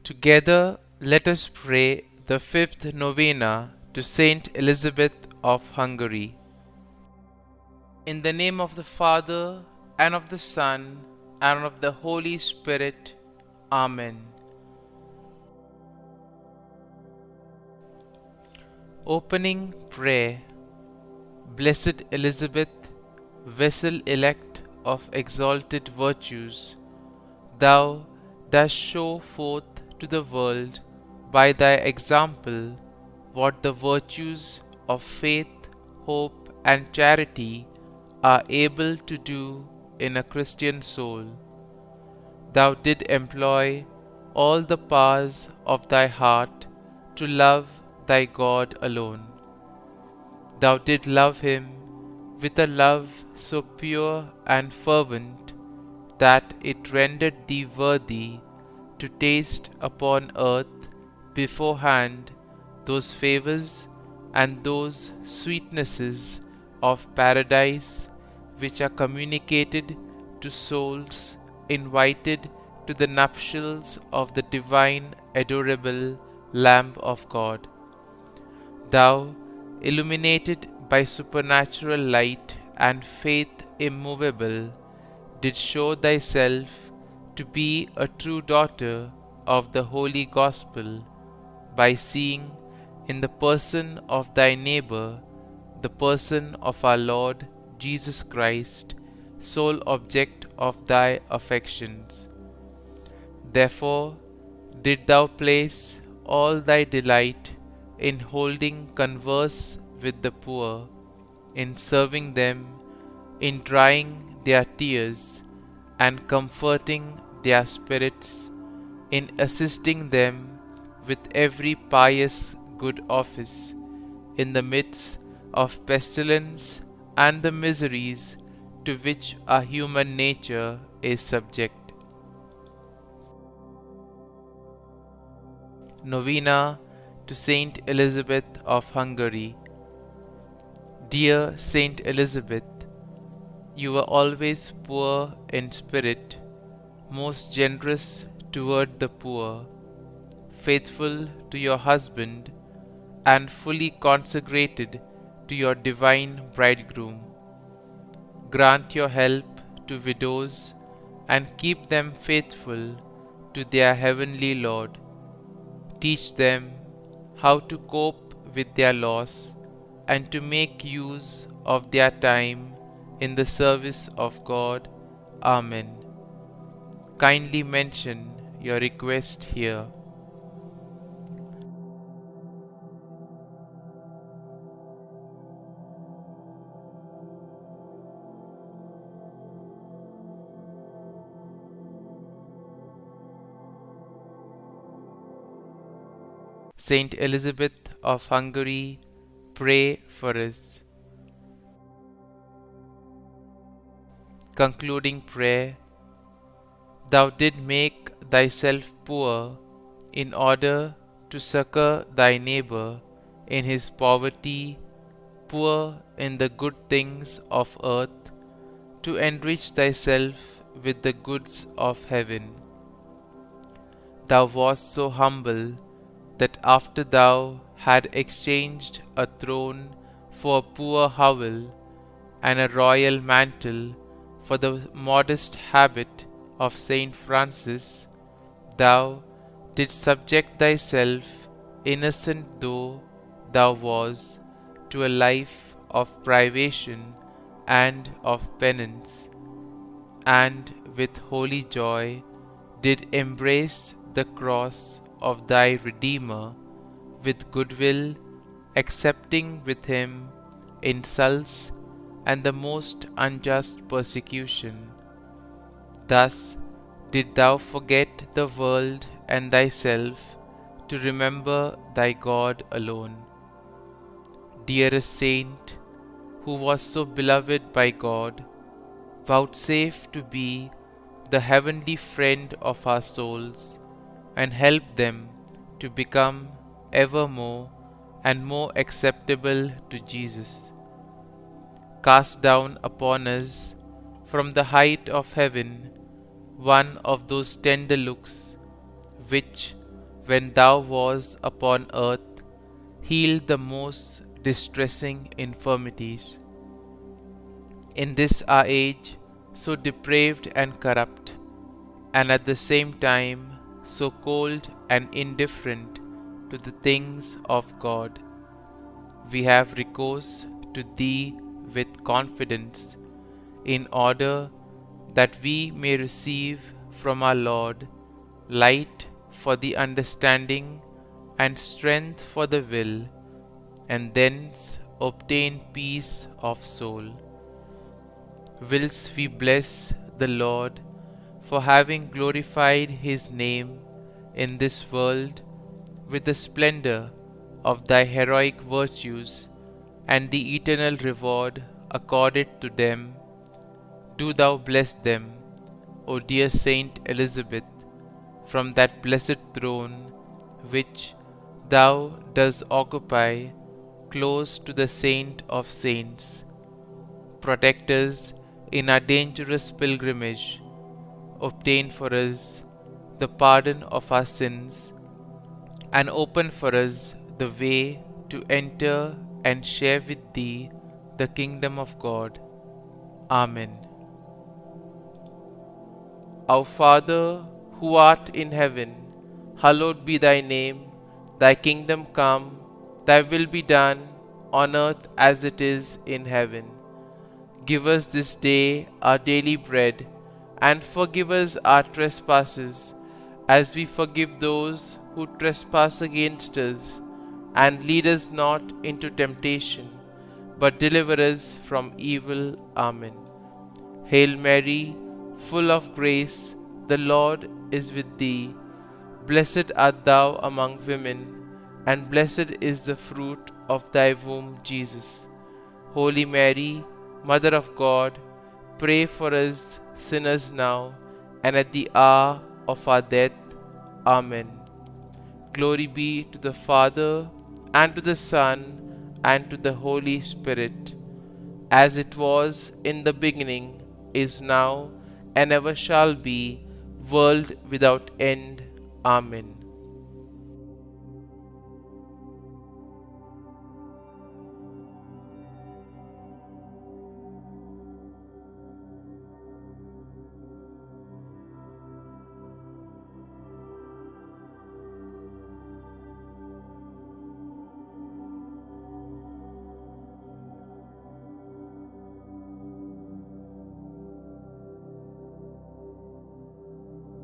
Together, let us pray the fifth novena to St Elizabeth of Hungary. In the name of the Father, and of the Son, and of the Holy Spirit. Amen. Opening Prayer. Blessed Elizabeth, vessel elect of exalted virtues, thou dost show forth to the world by thy example what the virtues of faith, hope, and charity are able to do in a Christian soul. Thou did employ all the powers of thy heart to love thy God alone. Thou did love him with a love so pure and fervent that it rendered thee worthy to taste upon earth beforehand those favors and those sweetnesses of paradise which are communicated to souls invited to the nuptials of the divine adorable Lamb of God. Thou, illuminated by supernatural light and faith immovable, did show thyself to be a true daughter of the Holy Gospel by seeing in the person of thy neighbor the person of our Lord Jesus Christ, sole object of thy affections. Therefore did thou place all thy delight in holding converse with the poor, in serving them, in drying their tears, and comforting their spirits, in assisting them with every pious good office, in the midst of pestilence and the miseries to which our human nature is subject. Novena to St Elizabeth of Hungary. Dear St Elizabeth, you were always poor in spirit, most generous toward the poor, faithful to your husband, and fully consecrated to your divine bridegroom. Grant your help to widows and keep them faithful to their heavenly Lord. Teach them how to cope with their loss and to make use of their time in the service of God. Amen. Kindly mention your request here. St Elizabeth of Hungary, pray for us. Concluding prayer. Thou did make thyself poor in order to succor thy neighbor in his poverty, poor in the good things of earth, to enrich thyself with the goods of heaven. Thou wast so humble that after thou had exchanged a throne for a poor hovel, and a royal mantle for the modest habit of Saint Francis, thou didst subject thyself, innocent though thou was, to a life of privation and of penance, and with holy joy did embrace the cross of thy Redeemer with goodwill, accepting with him insults and the most unjust persecution. Thus did thou forget the world and thyself to remember thy God alone. Dearest Saint, who was so beloved by God, vouchsafe to be the heavenly friend of our souls, and help them to become ever more and more acceptable to Jesus. Cast down upon us from the height of heaven one of those tender looks which, when thou was upon earth, healed the most distressing infirmities. In this our age, so depraved and corrupt, and at the same time so cold and indifferent to the things of God, we have recourse to Thee with confidence, in order that we may receive from our Lord light for the understanding and strength for the will, and thence obtain peace of soul. Whilst we bless the Lord for having glorified His name in this world with the splendor of Thy heroic virtues and the eternal reward accorded to them, do Thou bless them, O dear Saint Elizabeth, from that blessed throne which Thou dost occupy close to the Saint of Saints. Protect us in our dangerous pilgrimage. Obtain for us the pardon of our sins, and open for us the way to enter and share with Thee the kingdom of God. Amen. Our Father, who art in heaven, hallowed be Thy name. Thy kingdom come, Thy will be done, on earth as it is in heaven. Give us this day our daily bread, and forgive us our trespasses, as we forgive those who trespass against us. And lead us not into temptation, but deliver us from evil. Amen. Hail Mary, full of grace, the Lord is with thee. Blessed art thou among women, and blessed is the fruit of thy womb, Jesus. Holy Mary, Mother of God, pray for us sinners now and at the hour of our death. Amen. Glory be to the Father, and to the Son, and to the Holy Spirit, as it was in the beginning, is now, and ever shall be, world without end. Amen.